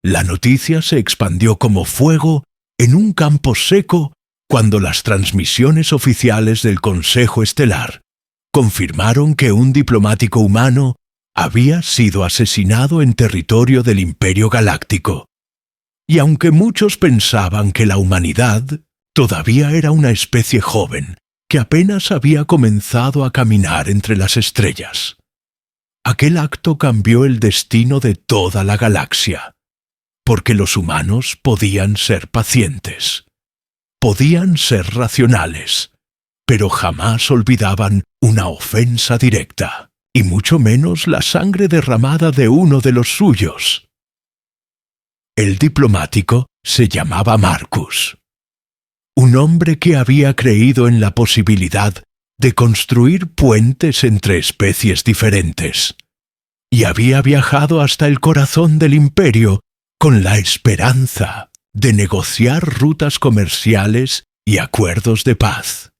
La noticia se expandió como fuego en un campo seco cuando las transmisiones oficiales del Consejo Estelar confirmaron que un diplomático humano había sido asesinado en territorio del Imperio Galáctico. Y aunque muchos pensaban que la humanidad todavía era una especie joven que apenas había comenzado a caminar entre las estrellas, aquel acto cambió el destino de toda la galaxia, porque los humanos podían ser pacientes, podían ser racionales, pero jamás olvidaban una ofensa directa, y mucho menos la sangre derramada de uno de los suyos. El diplomático se llamaba Marcus, un hombre que había creído en la posibilidad de construir puentes entre especies diferentes, y había viajado hasta el corazón del imperio con la esperanza de negociar rutas comerciales y acuerdos de paz.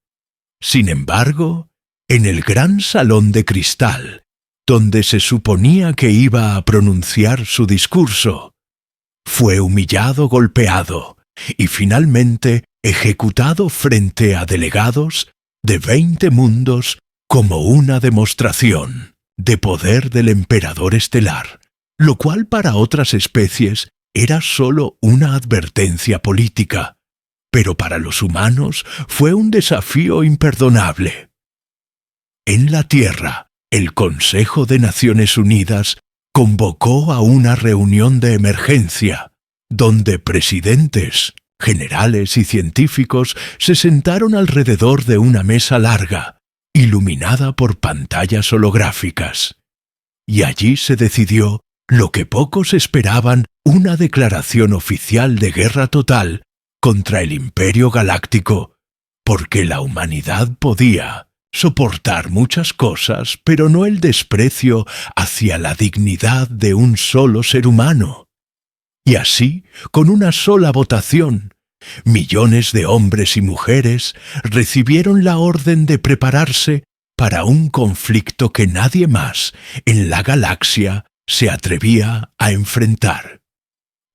Sin embargo, en el gran salón de cristal, donde se suponía que iba a pronunciar su discurso, fue humillado, golpeado y finalmente ejecutado frente a delegados de 20 mundos como una demostración de poder del emperador estelar, lo cual para otras especies era solo una advertencia política, pero para los humanos fue un desafío imperdonable. En la Tierra, el Consejo de Naciones Unidas convocó a una reunión de emergencia, donde presidentes, generales y científicos se sentaron alrededor de una mesa larga, iluminada por pantallas holográficas. Y allí se decidió lo que pocos esperaban, una declaración oficial de guerra total contra el Imperio Galáctico, porque la humanidad podía soportar muchas cosas, pero no el desprecio hacia la dignidad de un solo ser humano. Y así, con una sola votación, millones de hombres y mujeres recibieron la orden de prepararse para un conflicto que nadie más en la galaxia se atrevía a enfrentar.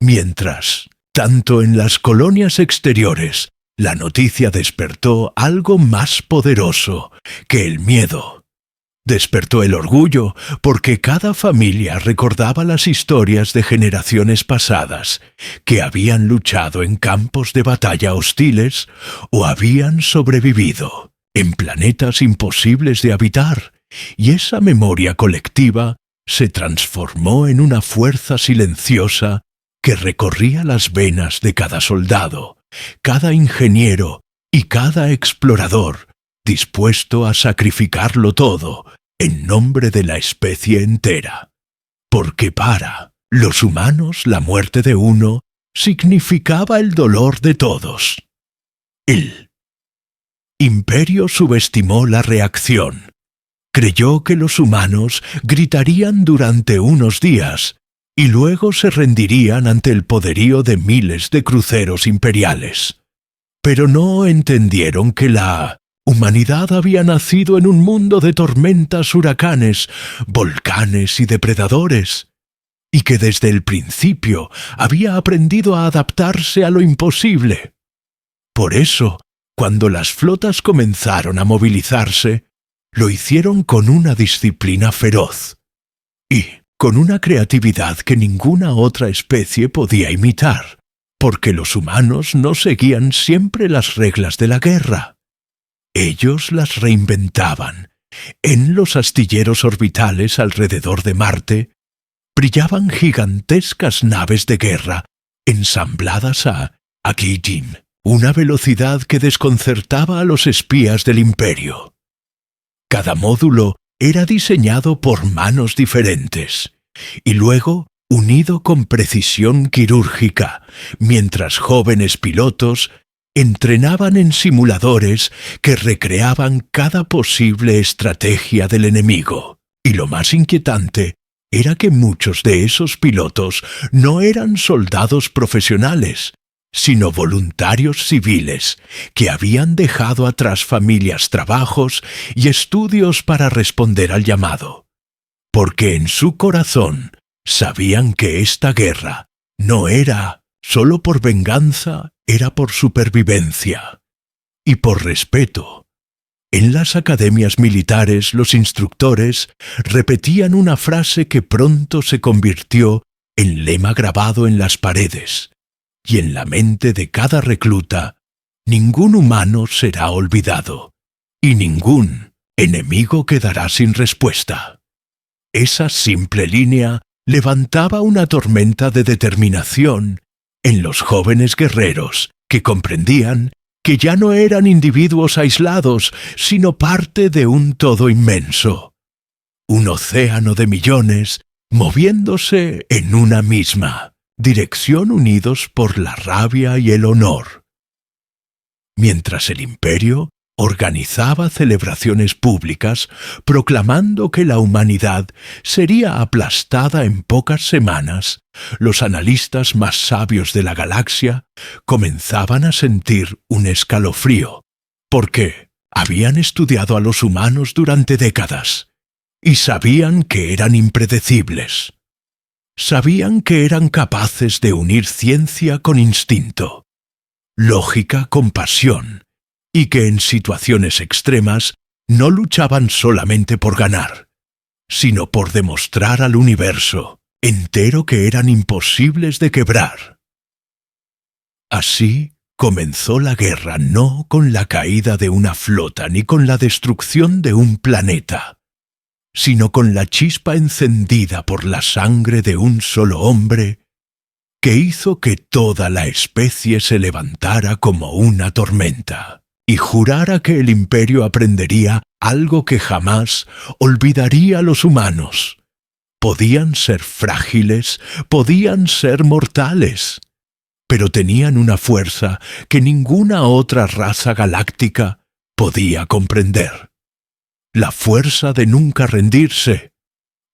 Mientras, tanto en las colonias exteriores, la noticia despertó algo más poderoso que el miedo. Despertó el orgullo, porque cada familia recordaba las historias de generaciones pasadas que habían luchado en campos de batalla hostiles o habían sobrevivido en planetas imposibles de habitar, y esa memoria colectiva se transformó en una fuerza silenciosa que recorría las venas de cada soldado, cada ingeniero y cada explorador, dispuesto a sacrificarlo todo en nombre de la especie entera. Porque para los humanos la muerte de uno significaba el dolor de todos. El Imperio subestimó la reacción. Creyó que los humanos gritarían durante unos días y luego se rendirían ante el poderío de miles de cruceros imperiales. Pero no entendieron que la humanidad había nacido en un mundo de tormentas, huracanes, volcanes y depredadores, y que desde el principio había aprendido a adaptarse a lo imposible. Por eso, cuando las flotas comenzaron a movilizarse, lo hicieron con una disciplina feroz y con una creatividad que ninguna otra especie podía imitar, porque los humanos no seguían siempre las reglas de la guerra. Ellos las reinventaban. En los astilleros orbitales alrededor de Marte brillaban gigantescas naves de guerra ensambladas a Akidim, una velocidad que desconcertaba a los espías del Imperio. Cada módulo era diseñado por manos diferentes y luego unido con precisión quirúrgica, mientras jóvenes pilotos entrenaban en simuladores que recreaban cada posible estrategia del enemigo. Y lo más inquietante era que muchos de esos pilotos no eran soldados profesionales, sino voluntarios civiles que habían dejado atrás familias, trabajos y estudios para responder al llamado. Porque en su corazón sabían que esta guerra No era solo por venganza, era por supervivencia y por respeto. En las academias militares los instructores repetían una frase que pronto se convirtió en lema grabado en las paredes y en la mente de cada recluta: ningún humano será olvidado y ningún enemigo quedará sin respuesta. Esa simple línea levantaba una tormenta de determinación en los jóvenes guerreros que comprendían que ya no eran individuos aislados, sino parte de un todo inmenso, un océano de millones moviéndose en una misma dirección, unidos por la rabia y el honor. Mientras el imperio organizaba celebraciones públicas proclamando que la humanidad sería aplastada en pocas semanas, los analistas más sabios de la galaxia comenzaban a sentir un escalofrío, porque habían estudiado a los humanos durante décadas y sabían que eran impredecibles. Sabían que eran capaces de unir ciencia con instinto, lógica con pasión, y que en situaciones extremas no luchaban solamente por ganar, sino por demostrar al universo entero que eran imposibles de quebrar. Así comenzó la guerra, no con la caída de una flota ni con la destrucción de un planeta, sino con la chispa encendida por la sangre de un solo hombre que hizo que toda la especie se levantara como una tormenta y jurara que el imperio aprendería algo que jamás olvidaría a los humanos. Podían ser frágiles, podían ser mortales, pero tenían una fuerza que ninguna otra raza galáctica podía comprender. La fuerza de nunca rendirse,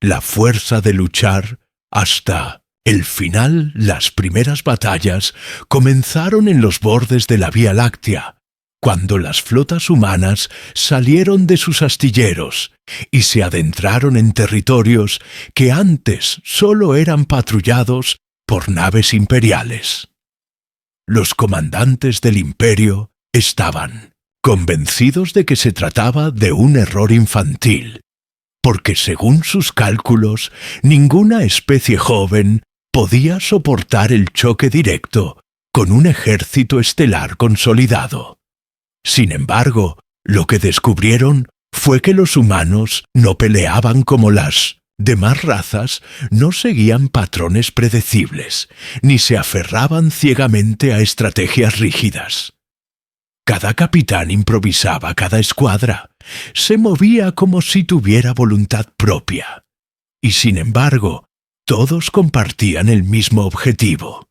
la fuerza de luchar hasta el final. Las primeras batallas comenzaron en los bordes de la Vía Láctea, cuando las flotas humanas salieron de sus astilleros y se adentraron en territorios que antes solo eran patrullados por naves imperiales. Los comandantes del imperio estaban convencidos de que se trataba de un error infantil, porque según sus cálculos, ninguna especie joven podía soportar el choque directo con un ejército estelar consolidado. Sin embargo, lo que descubrieron fue que los humanos no peleaban como las demás razas, no seguían patrones predecibles, ni se aferraban ciegamente a estrategias rígidas. Cada capitán improvisaba cada escuadra, se movía como si tuviera voluntad propia, y sin embargo, todos compartían el mismo objetivo: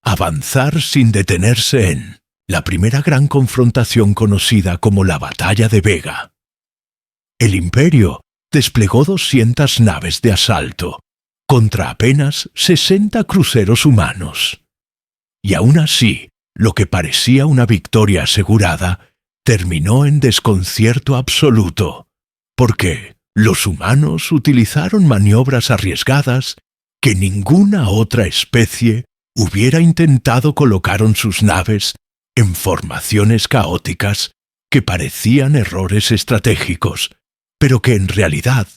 avanzar sin detenerse en la primera gran confrontación conocida como la Batalla de Vega. El imperio desplegó 200 naves de asalto contra apenas 60 cruceros humanos. Y aún así, lo que parecía una victoria asegurada terminó en desconcierto absoluto, porque los humanos utilizaron maniobras arriesgadas que ninguna otra especie hubiera intentado. Colocaron sus naves en formaciones caóticas que parecían errores estratégicos, pero que en realidad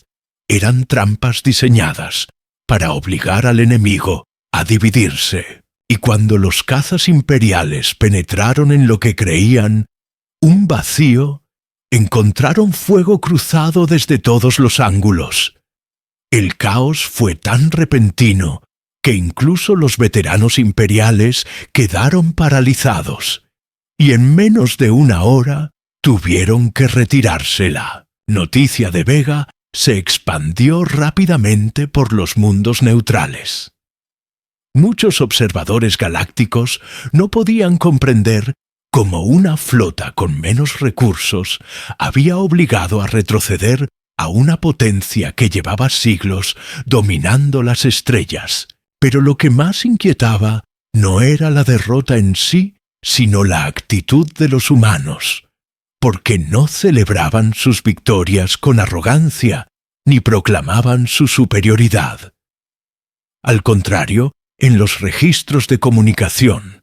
eran trampas diseñadas para obligar al enemigo a dividirse. Y cuando los cazas imperiales penetraron en lo que creían un vacío, encontraron fuego cruzado desde todos los ángulos. El caos fue tan repentino que incluso los veteranos imperiales quedaron paralizados, y en menos de una hora tuvieron que retirarse. La noticia de Vega se expandió rápidamente por los mundos neutrales. Muchos observadores galácticos no podían comprender cómo una flota con menos recursos había obligado a retroceder a una potencia que llevaba siglos dominando las estrellas. Pero lo que más inquietaba no era la derrota en sí, sino la actitud de los humanos, porque no celebraban sus victorias con arrogancia, ni proclamaban su superioridad. Al contrario, En los registros de comunicación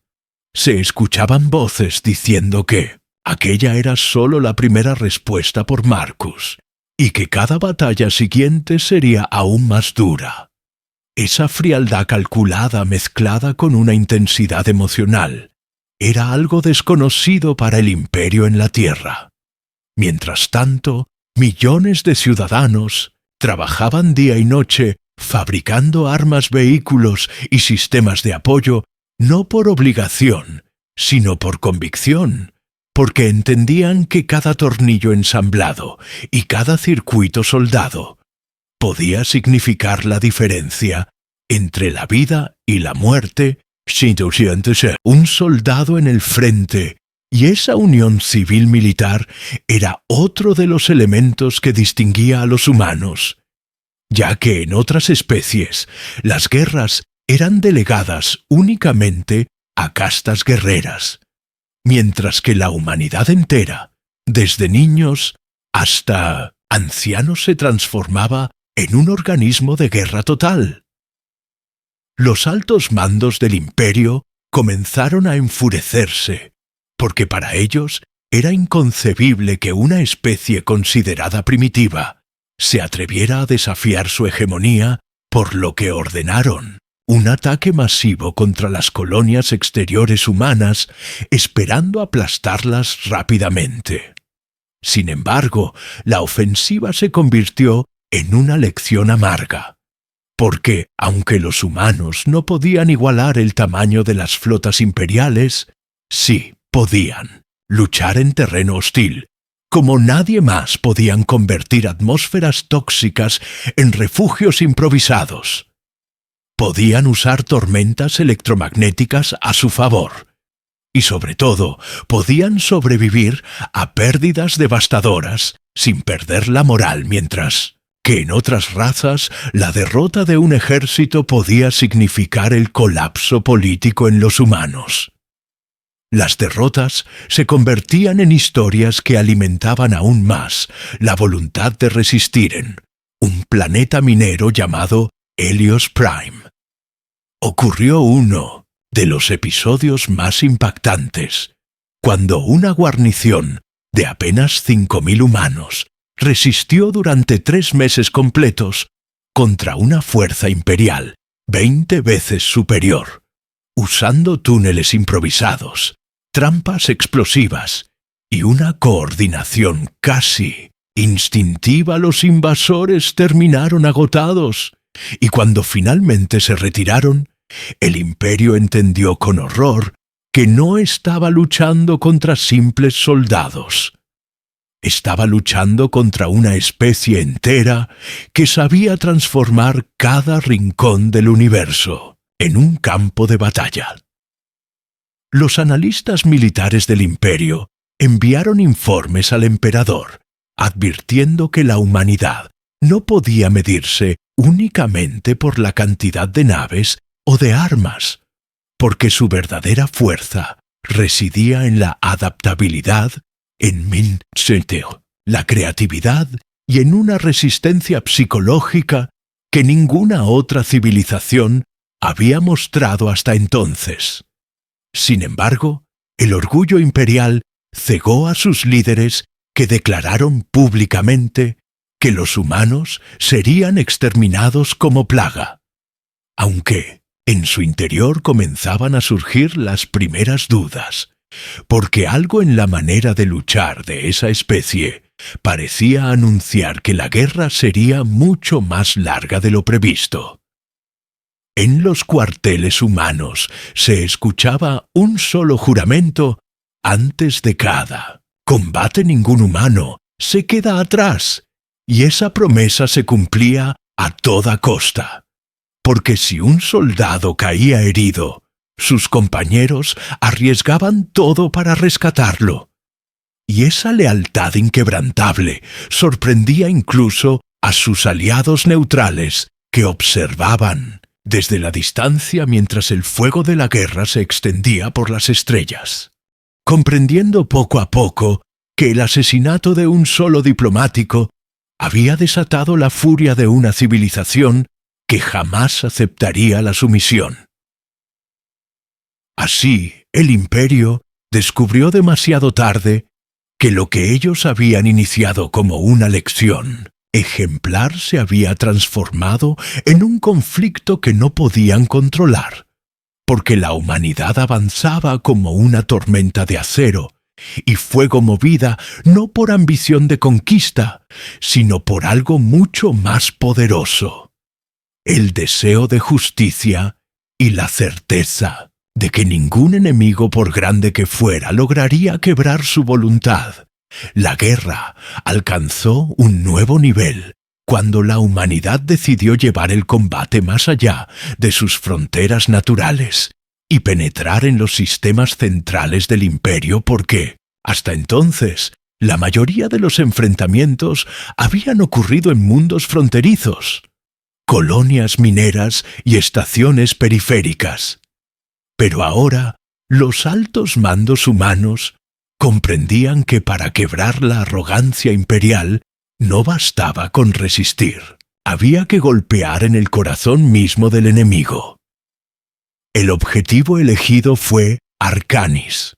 se escuchaban voces diciendo que aquella era solo la primera respuesta por Marcus y que cada batalla siguiente sería aún más dura. Esa frialdad calculada mezclada con una intensidad emocional era algo desconocido para el Imperio en la Tierra. Mientras tanto, millones de ciudadanos trabajaban día y noche fabricando armas, vehículos y sistemas de apoyo, no por obligación, sino por convicción, porque entendían que cada tornillo ensamblado y cada circuito soldado podía significar la diferencia entre la vida y la muerte, sintiéndose un soldado en el frente, y esa unión civil-militar era otro de los elementos que distinguía a los humanos, ya que en otras especies las guerras eran delegadas únicamente a castas guerreras, mientras que la humanidad entera, desde niños hasta ancianos, se transformaba en un organismo de guerra total. Los altos mandos del Imperio comenzaron a enfurecerse, porque para ellos era inconcebible que una especie considerada primitiva se atreviera a desafiar su hegemonía, por lo que ordenaron un ataque masivo contra las colonias exteriores humanas, esperando aplastarlas rápidamente. Sin embargo, la ofensiva se convirtió en una lección amarga, porque, aunque los humanos no podían igualar el tamaño de las flotas imperiales, sí podían luchar en terreno hostil. Como nadie más, podían convertir atmósferas tóxicas en refugios improvisados. Podían usar tormentas electromagnéticas a su favor. Y sobre todo, podían sobrevivir a pérdidas devastadoras sin perder la moral, mientras que en otras razas la derrota de un ejército podía significar el colapso político en los humanos. Las derrotas se convertían en historias que alimentaban aún más la voluntad de resistir en un planeta minero llamado Helios Prime. Ocurrió uno de los episodios más impactantes, cuando una guarnición de apenas 5.000 humanos resistió durante 3 meses completos contra una fuerza imperial 20 veces superior, usando túneles improvisados, trampas explosivas y una coordinación casi instintiva. Los invasores terminaron agotados, y cuando finalmente se retiraron, el Imperio entendió con horror que no estaba luchando contra simples soldados. Estaba luchando contra una especie entera que sabía transformar cada rincón del universo en un campo de batalla. Los analistas militares del Imperio enviaron informes al emperador, advirtiendo que la humanidad no podía medirse únicamente por la cantidad de naves o de armas, porque su verdadera fuerza residía en la adaptabilidad, en la creatividad y en una resistencia psicológica que ninguna otra civilización había mostrado hasta entonces. Sin embargo, el orgullo imperial cegó a sus líderes, que declararon públicamente que los humanos serían exterminados como plaga, aunque en su interior comenzaban a surgir las primeras dudas, porque algo en la manera de luchar de esa especie parecía anunciar que la guerra sería mucho más larga de lo previsto. En los cuarteles humanos se escuchaba un solo juramento antes de cada combate: ningún humano se queda atrás, y esa promesa se cumplía a toda costa, porque si un soldado caía herido, sus compañeros arriesgaban todo para rescatarlo. Y esa lealtad inquebrantable sorprendía incluso a sus aliados neutrales, que observaban desde la distancia mientras el fuego de la guerra se extendía por las estrellas. Comprendiendo poco a poco que el asesinato de un solo diplomático había desatado la furia de una civilización que jamás aceptaría la sumisión. Así, el Imperio descubrió demasiado tarde que lo que ellos habían iniciado como una lección ejemplar se había transformado en un conflicto que no podían controlar, porque la humanidad avanzaba como una tormenta de acero y fuego movida no por ambición de conquista, sino por algo mucho más poderoso: el deseo de justicia y la certeza de que ningún enemigo, por grande que fuera, lograría quebrar su voluntad. La guerra alcanzó un nuevo nivel cuando la humanidad decidió llevar el combate más allá de sus fronteras naturales y penetrar en los sistemas centrales del imperio, porque, hasta entonces, la mayoría de los enfrentamientos habían ocurrido en mundos fronterizos, colonias mineras y estaciones periféricas. Pero ahora, los altos mandos humanos comprendían que para quebrar la arrogancia imperial no bastaba con resistir. Había que golpear en el corazón mismo del enemigo. El objetivo elegido fue Arcanis,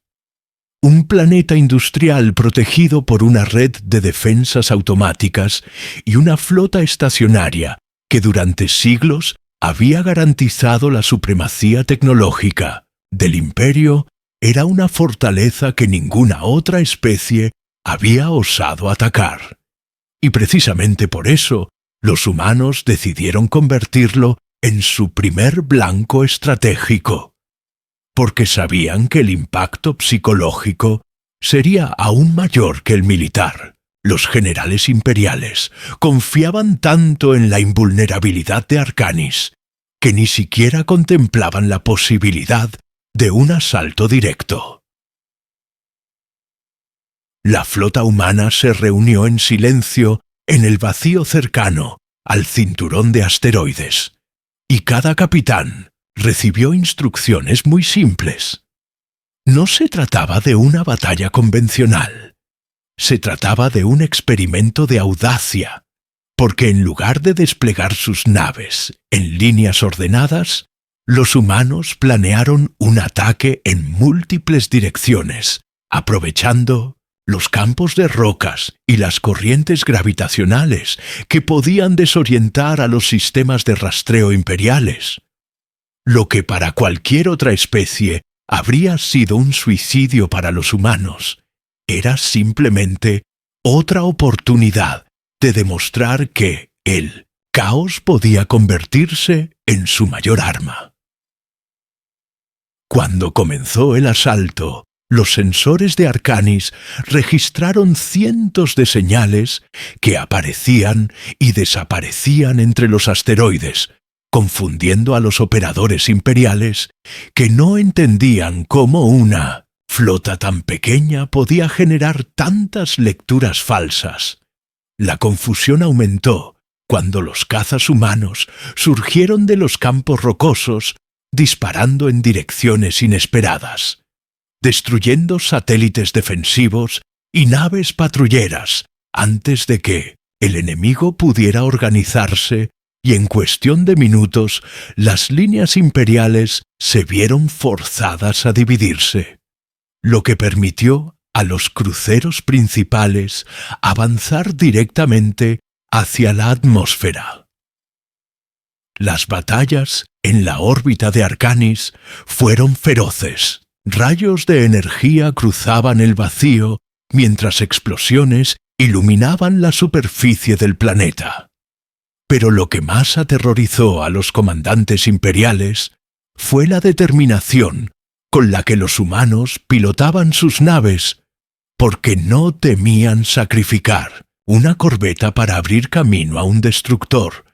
un planeta industrial protegido por una red de defensas automáticas y una flota estacionaria que durante siglos había garantizado la supremacía tecnológica del Imperio. Era una fortaleza que ninguna otra especie había osado atacar. Y precisamente por eso, los humanos decidieron convertirlo en su primer blanco estratégico, porque sabían que el impacto psicológico sería aún mayor que el militar. Los generales imperiales confiaban tanto en la invulnerabilidad de Arcanis que ni siquiera contemplaban la posibilidad de un asalto directo. La flota humana se reunió en silencio en el vacío cercano al cinturón de asteroides, y cada capitán recibió instrucciones muy simples. No se trataba de una batalla convencional. Se trataba de un experimento de audacia, porque en lugar de desplegar sus naves en líneas ordenadas, los humanos planearon un ataque en múltiples direcciones, aprovechando los campos de rocas y las corrientes gravitacionales que podían desorientar a los sistemas de rastreo imperiales. Lo que para cualquier otra especie habría sido un suicidio para los humanos, era simplemente otra oportunidad de demostrar que el caos podía convertirse en su mayor arma. Cuando comenzó el asalto, los sensores de Arcanis registraron cientos de señales que aparecían y desaparecían entre los asteroides, confundiendo a los operadores imperiales que no entendían cómo una flota tan pequeña podía generar tantas lecturas falsas. La confusión aumentó cuando los cazas humanos surgieron de los campos rocosos disparando en direcciones inesperadas, destruyendo satélites defensivos y naves patrulleras antes de que el enemigo pudiera organizarse, y en cuestión de minutos las líneas imperiales se vieron forzadas a dividirse, lo que permitió a los cruceros principales avanzar directamente hacia la atmósfera. Las batallas en la órbita de Arcanis fueron feroces. Rayos de energía cruzaban el vacío mientras explosiones iluminaban la superficie del planeta. Pero lo que más aterrorizó a los comandantes imperiales fue la determinación con la que los humanos pilotaban sus naves, porque no temían sacrificar una corbeta para abrir camino a un destructor,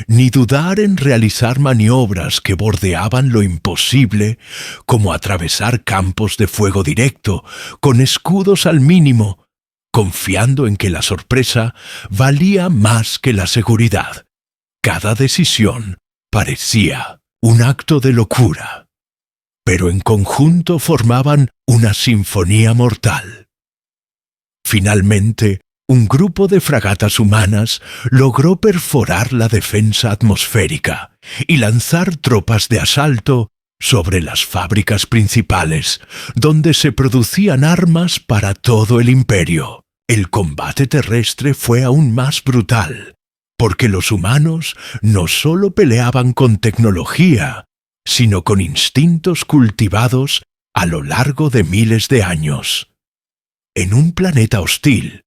ni dudar en realizar maniobras que bordeaban lo imposible, como atravesar campos de fuego directo, con escudos al mínimo, confiando en que la sorpresa valía más que la seguridad. Cada decisión parecía un acto de locura, pero en conjunto formaban una sinfonía mortal. Finalmente, un grupo de fragatas humanas logró perforar la defensa atmosférica y lanzar tropas de asalto sobre las fábricas principales, donde se producían armas para todo el imperio. El combate terrestre fue aún más brutal, porque los humanos no solo peleaban con tecnología, sino con instintos cultivados a lo largo de miles de años. En un planeta hostil,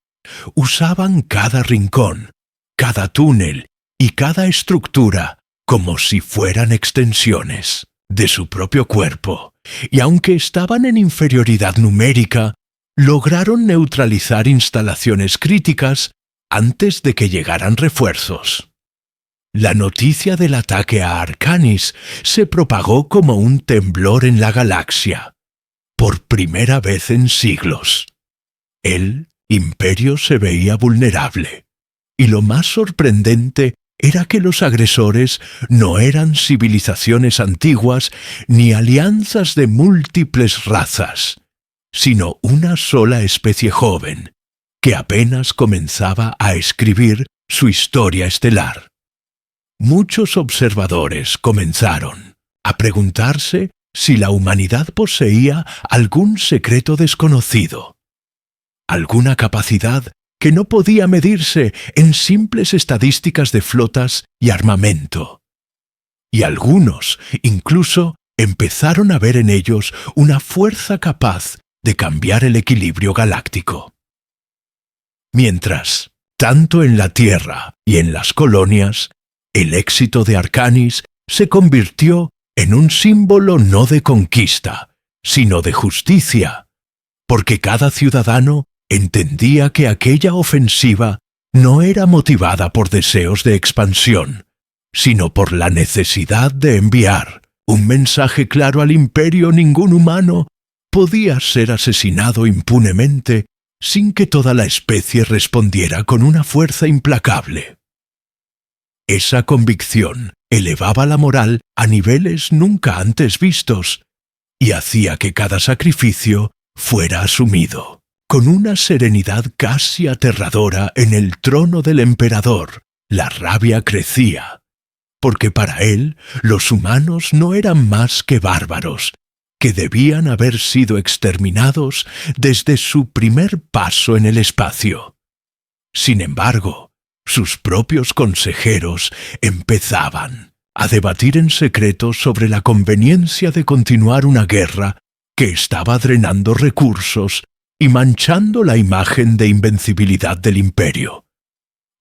usaban cada rincón, cada túnel y cada estructura como si fueran extensiones de su propio cuerpo, y aunque estaban en inferioridad numérica, lograron neutralizar instalaciones críticas antes de que llegaran refuerzos. La noticia del ataque a Arcanis se propagó como un temblor en la galaxia, por primera vez en siglos. El imperio se veía vulnerable, y lo más sorprendente era que los agresores no eran civilizaciones antiguas ni alianzas de múltiples razas, sino una sola especie joven, que apenas comenzaba a escribir su historia estelar. Muchos observadores comenzaron a preguntarse si la humanidad poseía algún secreto desconocido, alguna capacidad que no podía medirse en simples estadísticas de flotas y armamento. Y algunos, incluso, empezaron a ver en ellos una fuerza capaz de cambiar el equilibrio galáctico. Mientras, tanto en la Tierra y en las colonias, el éxito de Arcanis se convirtió en un símbolo no de conquista, sino de justicia, porque cada ciudadano entendía que aquella ofensiva no era motivada por deseos de expansión, sino por la necesidad de enviar un mensaje claro al imperio. Ningún humano podía ser asesinado impunemente sin que toda la especie respondiera con una fuerza implacable. Esa convicción elevaba la moral a niveles nunca antes vistos y hacía que cada sacrificio fuera asumido con una serenidad casi aterradora. En el trono del emperador, la rabia crecía, porque para él los humanos no eran más que bárbaros, que debían haber sido exterminados desde su primer paso en el espacio. Sin embargo, sus propios consejeros empezaban a debatir en secreto sobre la conveniencia de continuar una guerra que estaba drenando recursos y manchando la imagen de invencibilidad del imperio.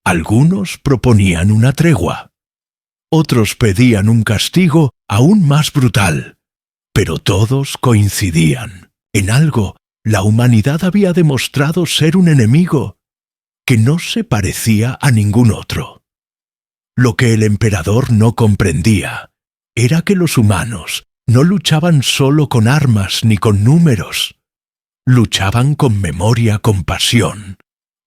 Algunos proponían una tregua, otros pedían un castigo aún más brutal, pero todos coincidían en algo. La humanidad había demostrado ser un enemigo que no se parecía a ningún otro. Lo que el emperador no comprendía era que los humanos no luchaban solo con armas ni con números. Luchaban con memoria, con pasión,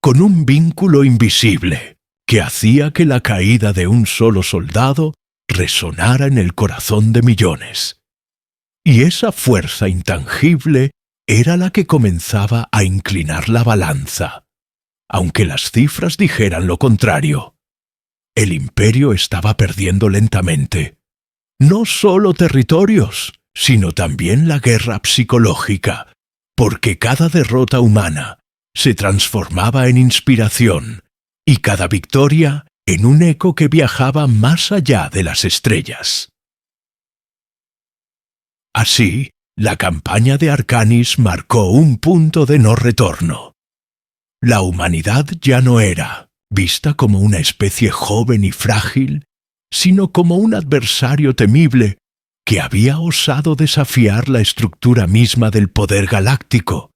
con un vínculo invisible que hacía que la caída de un solo soldado resonara en el corazón de millones. Y esa fuerza intangible era la que comenzaba a inclinar la balanza, aunque las cifras dijeran lo contrario. El imperio estaba perdiendo lentamente, no solo territorios, sino también la guerra psicológica, porque cada derrota humana se transformaba en inspiración y cada victoria en un eco que viajaba más allá de las estrellas. Así, la campaña de Arcanis marcó un punto de no retorno. La humanidad ya no era vista como una especie joven y frágil, sino como un adversario temible que había osado desafiar la estructura misma del poder galáctico.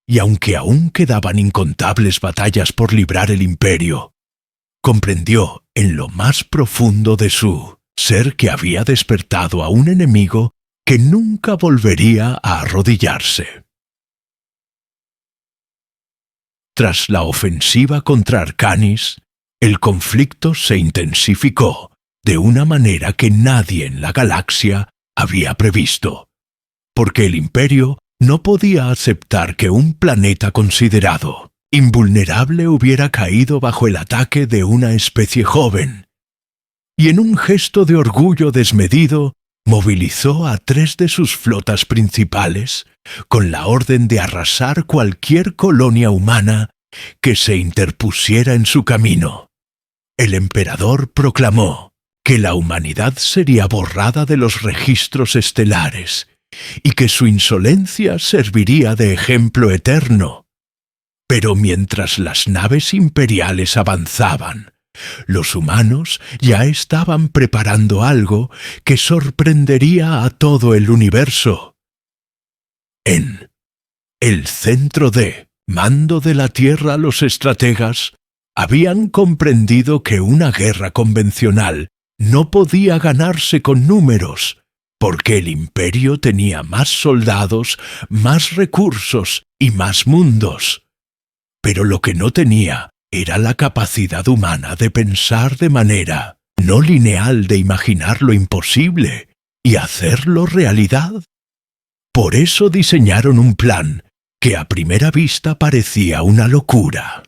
Y aunque aún quedaban incontables batallas por librar el imperio, comprendió en lo más profundo de su ser que había despertado a un enemigo que nunca volvería a arrodillarse. Tras la ofensiva contra Arcanis, el conflicto se intensificó de una manera que nadie en la galaxia había previsto, porque el imperio no podía aceptar que un planeta considerado invulnerable hubiera caído bajo el ataque de una especie joven, y en un gesto de orgullo desmedido movilizó a 3 de sus flotas principales con la orden de arrasar cualquier colonia humana que se interpusiera en su camino. El emperador proclamó que la humanidad sería borrada de los registros estelares y que su insolencia serviría de ejemplo eterno. Pero mientras las naves imperiales avanzaban, los humanos ya estaban preparando algo que sorprendería a todo el universo. En el centro de mando de la Tierra, los estrategas habían comprendido que una guerra convencional no podía ganarse con números, porque el imperio tenía más soldados, más recursos y más mundos. Pero lo que no tenía era la capacidad humana de pensar de manera no lineal, de imaginar lo imposible y hacerlo realidad. Por eso diseñaron un plan que a primera vista parecía una locura.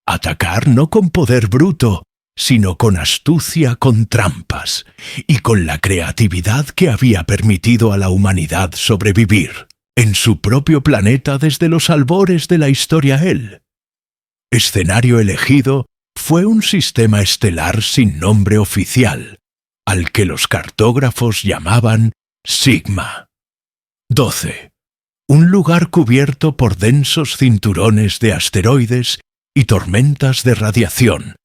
Atacar no con poder bruto, sino con astucia, con trampas y con la creatividad que había permitido a la humanidad sobrevivir en su propio planeta desde los albores de la historia. El escenario elegido fue un sistema estelar sin nombre oficial, al que los cartógrafos llamaban Sigma. 12. Un lugar cubierto por densos cinturones de asteroides y tormentas de radiación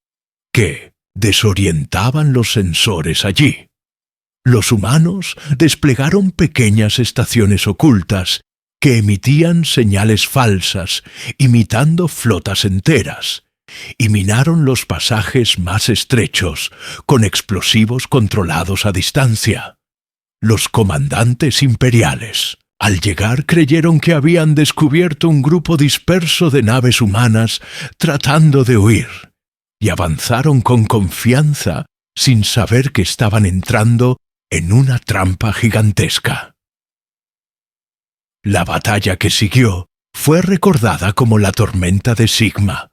que desorientaban los sensores allí. Los humanos desplegaron pequeñas estaciones ocultas que emitían señales falsas, imitando flotas enteras, y minaron los pasajes más estrechos con explosivos controlados a distancia. Los comandantes imperiales, al llegar, creyeron que habían descubierto un grupo disperso de naves humanas tratando de huir, y avanzaron con confianza sin saber que estaban entrando en una trampa gigantesca. La batalla que siguió fue recordada como la tormenta de Sigma,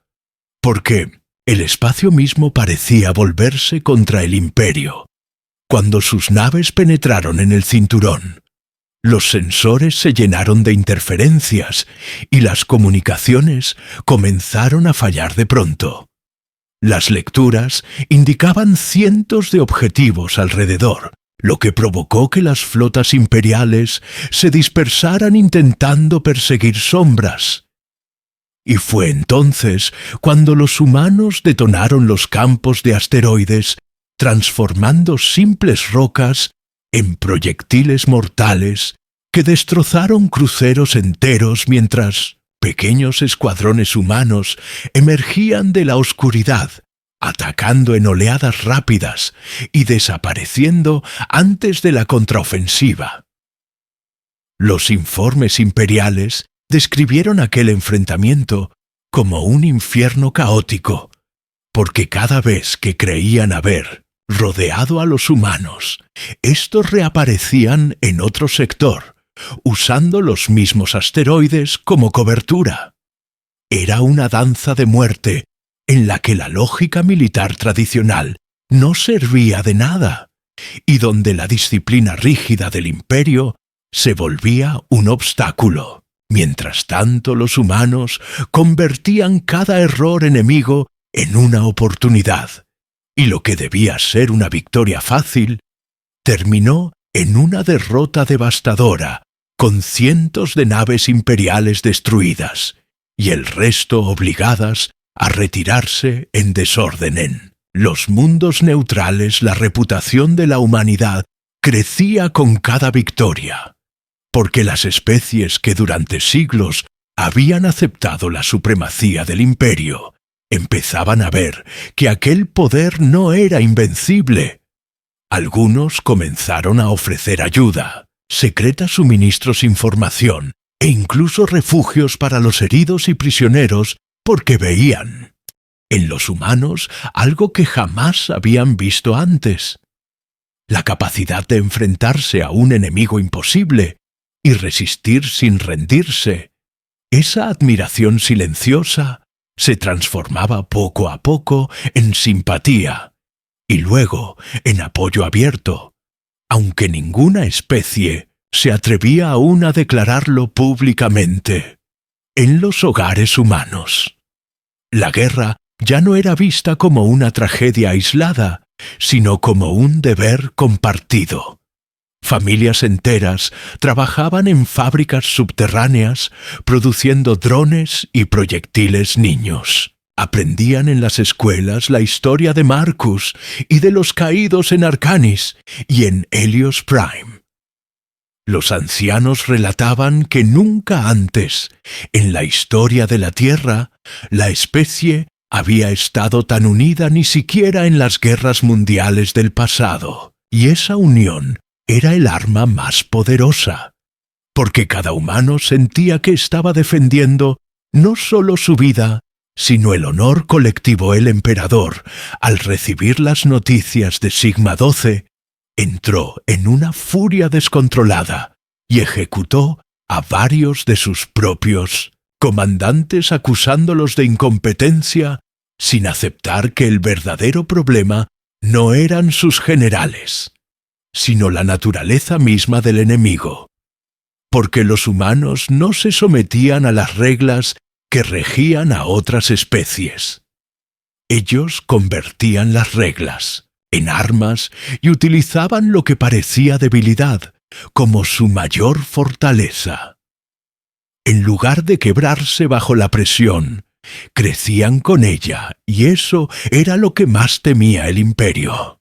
porque el espacio mismo parecía volverse contra el imperio. Cuando sus naves penetraron en el cinturón, los sensores se llenaron de interferencias y las comunicaciones comenzaron a fallar de pronto. Las lecturas indicaban cientos de objetivos alrededor, lo que provocó que las flotas imperiales se dispersaran intentando perseguir sombras. Y fue entonces cuando los humanos detonaron los campos de asteroides, transformando simples rocas en proyectiles mortales que destrozaron cruceros enteros mientras pequeños escuadrones humanos emergían de la oscuridad, atacando en oleadas rápidas y desapareciendo antes de la contraofensiva. Los informes imperiales describieron aquel enfrentamiento como un infierno caótico, porque cada vez que creían haber rodeado a los humanos, estos reaparecían en otro sector, usando los mismos asteroides como cobertura. Era una danza de muerte en la que la lógica militar tradicional no servía de nada, y donde la disciplina rígida del imperio se volvía un obstáculo. Mientras tanto, los humanos convertían cada error enemigo en una oportunidad, y lo que debía ser una victoria fácil terminó en una derrota devastadora, con cientos de naves imperiales destruidas, y el resto obligadas a retirarse en desorden. En los mundos neutrales, la reputación de la humanidad crecía con cada victoria, porque las especies que durante siglos habían aceptado la supremacía del imperio empezaban a ver que aquel poder no era invencible. Algunos comenzaron a ofrecer ayuda, secretas suministros, información e incluso refugios para los heridos y prisioneros, porque veían en los humanos algo que jamás habían visto antes: la capacidad de enfrentarse a un enemigo imposible y resistir sin rendirse. Esa admiración silenciosa se transformaba poco a poco en simpatía y luego en apoyo abierto, aunque ninguna especie se atrevía aún a declararlo públicamente. En los hogares humanos, la guerra ya no era vista como una tragedia aislada, sino como un deber compartido. Familias enteras trabajaban en fábricas subterráneas produciendo drones y proyectiles niños. Aprendían en las escuelas la historia de Marcus y de los caídos en Arcanis y en Helios Prime. Los ancianos relataban que nunca antes, en la historia de la Tierra, la especie había estado tan unida ni siquiera en las guerras mundiales del pasado, y esa unión era el arma más poderosa, porque cada humano sentía que estaba defendiendo no solo su vida, sino el honor colectivo. El emperador, al recibir las noticias de Sigma 12, entró en una furia descontrolada y ejecutó a varios de sus propios comandantes acusándolos de incompetencia, sin aceptar que el verdadero problema no eran sus generales, sino la naturaleza misma del enemigo, porque los humanos no se sometían a las reglas que regían a otras especies. Ellos convertían las reglas en armas y utilizaban lo que parecía debilidad como su mayor fortaleza. En lugar de quebrarse bajo la presión, crecían con ella, y eso era lo que más temía el imperio.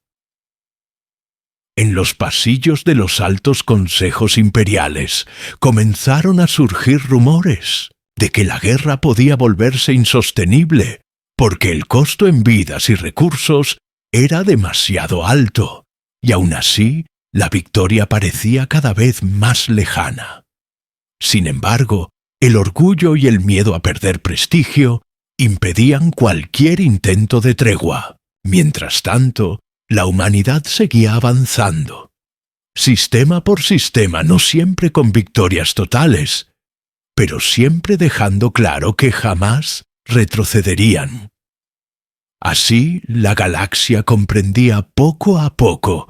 En los pasillos de los altos consejos imperiales comenzaron a surgir rumores de que la guerra podía volverse insostenible, porque el costo en vidas y recursos era demasiado alto, y aún así la victoria parecía cada vez más lejana. Sin embargo, el orgullo y el miedo a perder prestigio impedían cualquier intento de tregua. Mientras tanto, la humanidad seguía avanzando, sistema por sistema, no siempre con victorias totales, pero siempre dejando claro que jamás retrocederían. Así, la galaxia comprendía poco a poco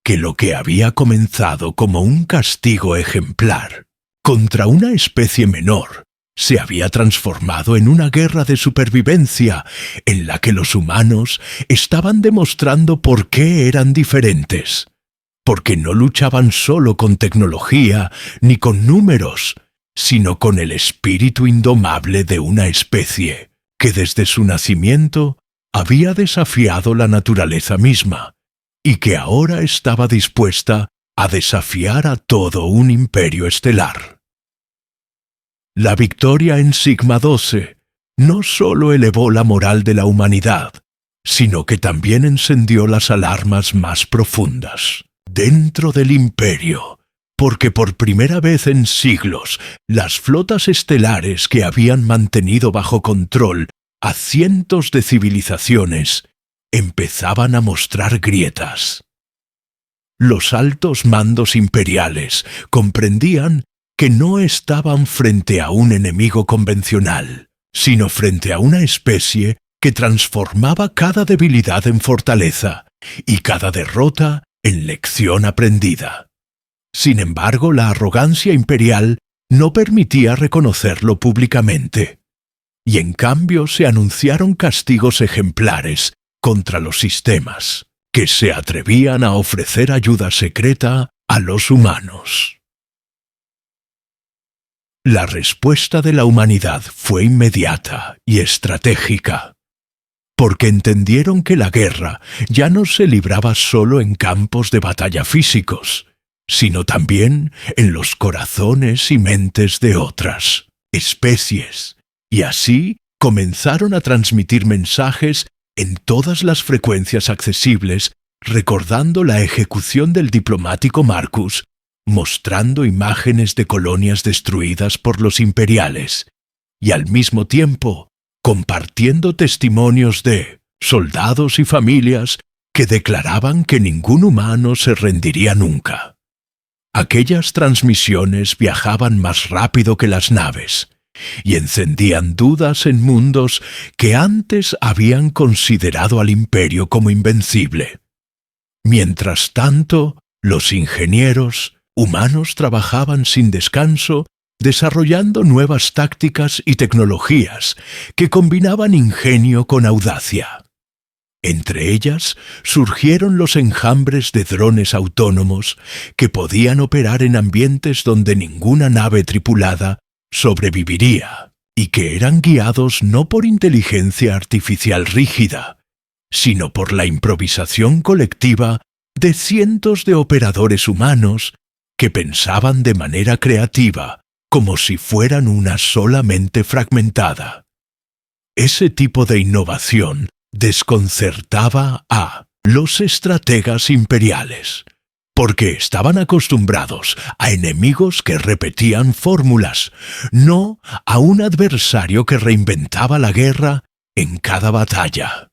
que lo que había comenzado como un castigo ejemplar contra una especie menor se había transformado en una guerra de supervivencia en la que los humanos estaban demostrando por qué eran diferentes, porque no luchaban solo con tecnología ni con números, sino con el espíritu indomable de una especie que desde su nacimiento había desafiado la naturaleza misma y que ahora estaba dispuesta a desafiar a todo un imperio estelar. La victoria en Sigma 12 no solo elevó la moral de la humanidad, sino que también encendió las alarmas más profundas dentro del imperio, porque por primera vez en siglos las flotas estelares que habían mantenido bajo control a cientos de civilizaciones empezaban a mostrar grietas. Los altos mandos imperiales comprendían que no estaban frente a un enemigo convencional, sino frente a una especie que transformaba cada debilidad en fortaleza y cada derrota en lección aprendida. Sin embargo, la arrogancia imperial no permitía reconocerlo públicamente, y en cambio se anunciaron castigos ejemplares contra los sistemas que se atrevían a ofrecer ayuda secreta a los humanos. La respuesta de la humanidad fue inmediata y estratégica, porque entendieron que la guerra ya no se libraba solo en campos de batalla físicos, sino también en los corazones y mentes de otras especies, y así comenzaron a transmitir mensajes en todas las frecuencias accesibles, recordando la ejecución del diplomático Marcus, mostrando imágenes de colonias destruidas por los imperiales, y al mismo tiempo compartiendo testimonios de soldados y familias que declaraban que ningún humano se rendiría nunca. Aquellas transmisiones viajaban más rápido que las naves y encendían dudas en mundos que antes habían considerado al imperio como invencible. Mientras tanto, Los ingenieros humanos trabajaban sin descanso desarrollando nuevas tácticas y tecnologías que combinaban ingenio con audacia. Entre ellas surgieron los enjambres de drones autónomos que podían operar en ambientes donde ninguna nave tripulada sobreviviría y que eran guiados no por inteligencia artificial rígida, sino por la improvisación colectiva de cientos de operadores humanos que pensaban de manera creativa, como si fueran una sola mente fragmentada. Ese tipo de innovación desconcertaba a los estrategas imperiales, porque estaban acostumbrados a enemigos que repetían fórmulas, no a un adversario que reinventaba la guerra en cada batalla.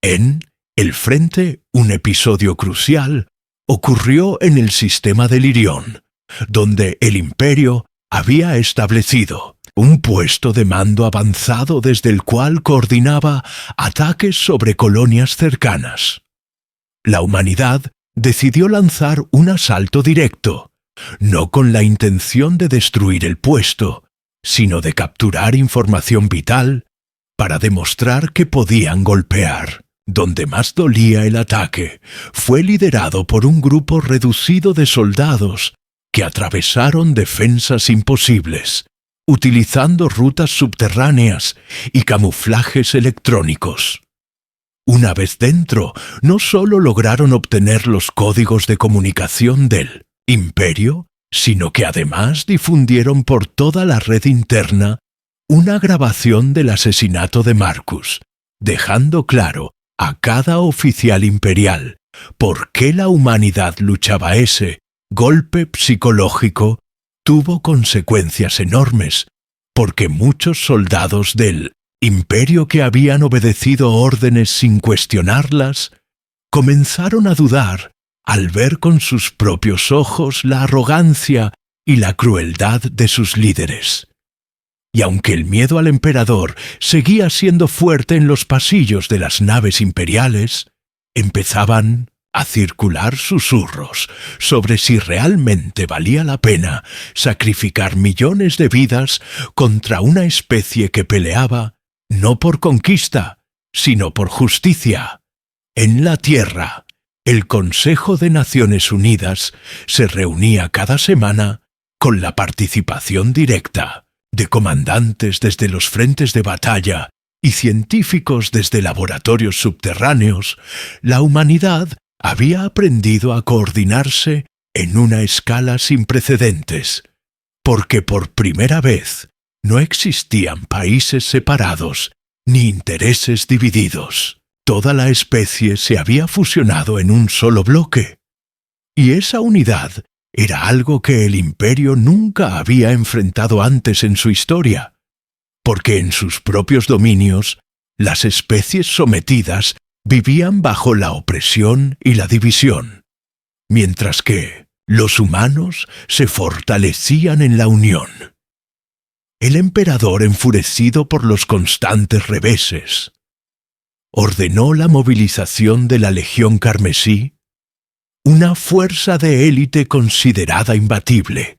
En el frente, un episodio crucial ocurrió en el sistema de Lirión, donde el Imperio había establecido un puesto de mando avanzado desde el cual coordinaba ataques sobre colonias cercanas. La humanidad decidió lanzar un asalto directo, no con la intención de destruir el puesto, sino de capturar información vital para demostrar que podían golpear. Donde más dolía el ataque fue liderado por un grupo reducido de soldados que atravesaron defensas imposibles, utilizando rutas subterráneas y camuflajes electrónicos. Una vez dentro, no solo lograron obtener los códigos de comunicación del Imperio, sino que además difundieron por toda la red interna una grabación del asesinato de Marcus, dejando claro a cada oficial imperial por qué la humanidad luchaba. Ese golpe psicológico tuvo consecuencias enormes, porque muchos soldados del Imperio que habían obedecido órdenes sin cuestionarlas, comenzaron a dudar al ver con sus propios ojos la arrogancia y la crueldad de sus líderes. Y aunque el miedo al emperador seguía siendo fuerte en los pasillos de las naves imperiales, empezaban a circular susurros sobre si realmente valía la pena sacrificar millones de vidas contra una especie que peleaba no por conquista, sino por justicia. En la Tierra, el Consejo de Naciones Unidas se reunía cada semana con la participación directa de comandantes desde los frentes de batalla y científicos desde laboratorios subterráneos. La humanidad había aprendido a coordinarse en una escala sin precedentes, porque por primera vez no existían países separados ni intereses divididos. Toda la especie se había fusionado en un solo bloque, y esa unidad era algo que el Imperio nunca había enfrentado antes en su historia, porque en sus propios dominios las especies sometidas vivían bajo la opresión y la división, mientras que los humanos se fortalecían en la unión. El emperador, enfurecido por los constantes reveses, ordenó la movilización de la Legión Carmesí, una fuerza de élite considerada imbatible,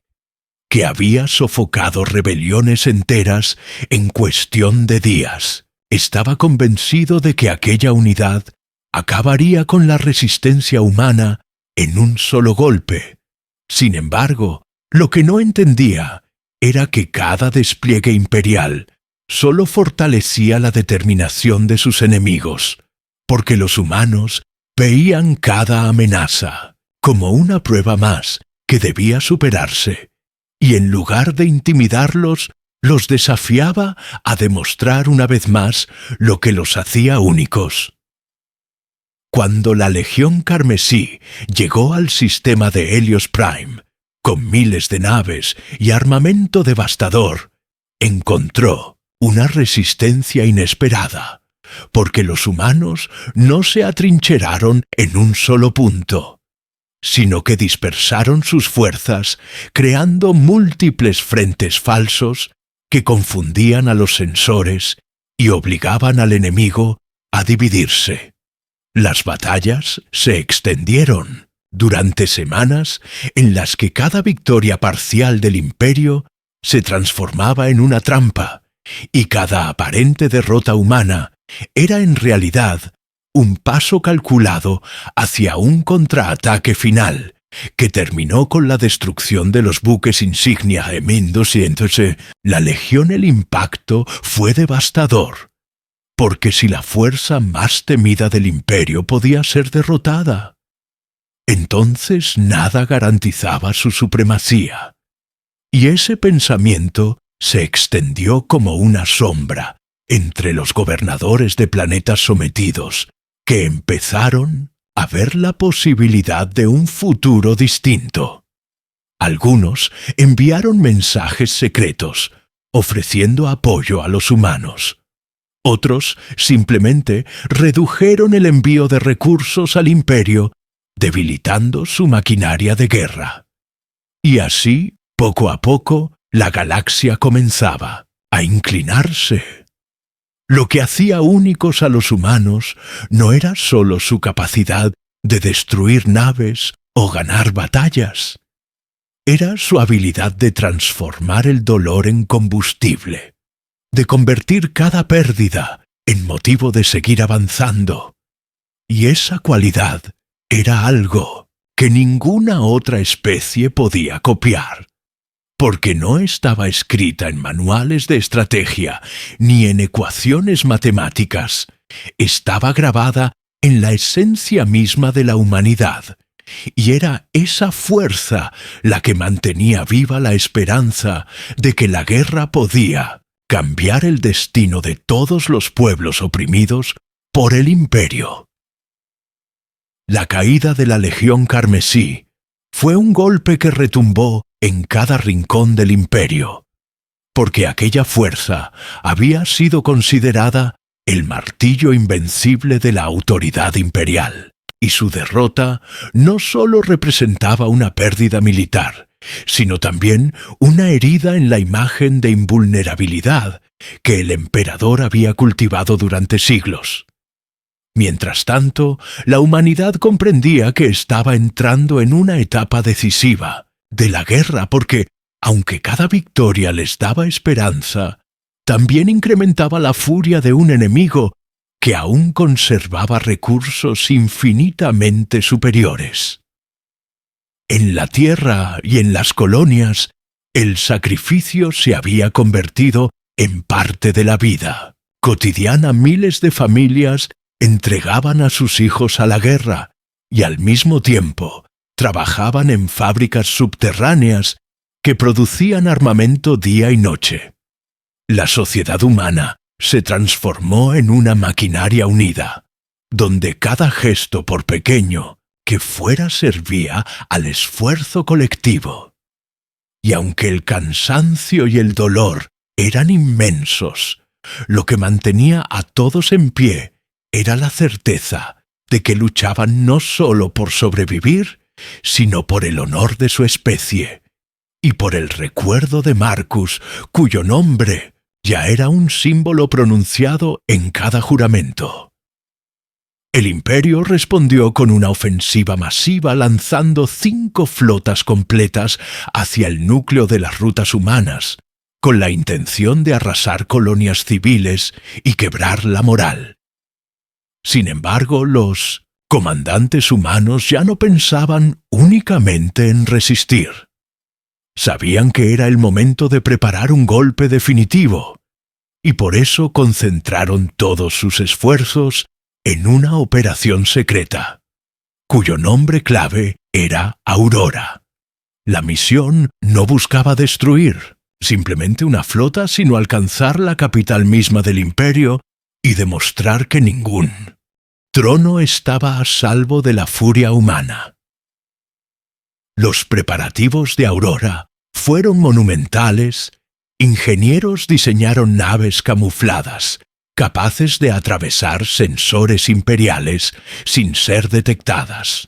que había sofocado rebeliones enteras en cuestión de días. Estaba convencido de que aquella unidad acabaría con la resistencia humana en un solo golpe. Sin embargo, lo que no entendía era que cada despliegue imperial solo fortalecía la determinación de sus enemigos, porque los humanos veían cada amenaza como una prueba más que debía superarse, y en lugar de intimidarlos, los desafiaba a demostrar una vez más lo que los hacía únicos. Cuando la Legión Carmesí llegó al sistema de Helios Prime, con miles de naves y armamento devastador, encontró una resistencia inesperada, porque los humanos no se atrincheraron en un solo punto, sino que dispersaron sus fuerzas creando múltiples frentes falsos que confundían a los sensores y obligaban al enemigo a dividirse. Las batallas se extendieron, durante semanas en las que cada victoria parcial del imperio se transformaba en una trampa, y cada aparente derrota humana era en realidad un paso calculado hacia un contraataque final, que terminó con la destrucción de los buques insignia en 1200. La Legión El Impacto fue devastador, porque si la fuerza más temida del imperio podía ser derrotada, entonces nada garantizaba su supremacía. Y ese pensamiento se extendió como una sombra entre los gobernadores de planetas sometidos, que empezaron a ver la posibilidad de un futuro distinto. Algunos enviaron mensajes secretos, ofreciendo apoyo a los humanos. Otros simplemente redujeron el envío de recursos al imperio, debilitando su maquinaria de guerra. Y así, poco a poco, la galaxia comenzaba a inclinarse. Lo que hacía únicos a los humanos no era solo su capacidad de destruir naves o ganar batallas. Era su habilidad de transformar el dolor en combustible, de convertir cada pérdida en motivo de seguir avanzando. Y esa cualidad era algo que ninguna otra especie podía copiar, porque no estaba escrita en manuales de estrategia ni en ecuaciones matemáticas. Estaba grabada en la esencia misma de la humanidad, y era esa fuerza la que mantenía viva la esperanza de que la guerra podía cambiar el destino de todos los pueblos oprimidos por el imperio. La caída de la Legión Carmesí fue un golpe que retumbó en cada rincón del imperio, porque aquella fuerza había sido considerada el martillo invencible de la autoridad imperial, y su derrota no solo representaba una pérdida militar, sino también una herida en la imagen de invulnerabilidad que el emperador había cultivado durante siglos. Mientras tanto, la humanidad comprendía que estaba entrando en una etapa decisiva de la guerra, porque, aunque cada victoria les daba esperanza, también incrementaba la furia de un enemigo que aún conservaba recursos infinitamente superiores. En la tierra y en las colonias, el sacrificio se había convertido en parte de la vida cotidiana. Miles de familias entregaban a sus hijos a la guerra y al mismo tiempo trabajaban en fábricas subterráneas que producían armamento día y noche. La sociedad humana se transformó en una maquinaria unida, donde cada gesto, por pequeño que fuera, servía al esfuerzo colectivo. Y aunque el cansancio y el dolor eran inmensos, lo que mantenía a todos en pie era la certeza de que luchaban no solo por sobrevivir, sino por el honor de su especie, y por el recuerdo de Marcus, cuyo nombre ya era un símbolo pronunciado en cada juramento. El imperio respondió con una ofensiva masiva, lanzando 5 flotas completas hacia el núcleo de las rutas humanas, con la intención de arrasar colonias civiles y quebrar la moral. Sin embargo, los comandantes humanos ya no pensaban únicamente en resistir. Sabían que era el momento de preparar un golpe definitivo, y por eso concentraron todos sus esfuerzos en una operación secreta, cuyo nombre clave era Aurora. La misión no buscaba destruir simplemente una flota, sino alcanzar la capital misma del imperio y demostrar que ningún trono estaba a salvo de la furia humana. Los preparativos de Aurora fueron monumentales. Ingenieros diseñaron naves camufladas, capaces de atravesar sensores imperiales sin ser detectadas.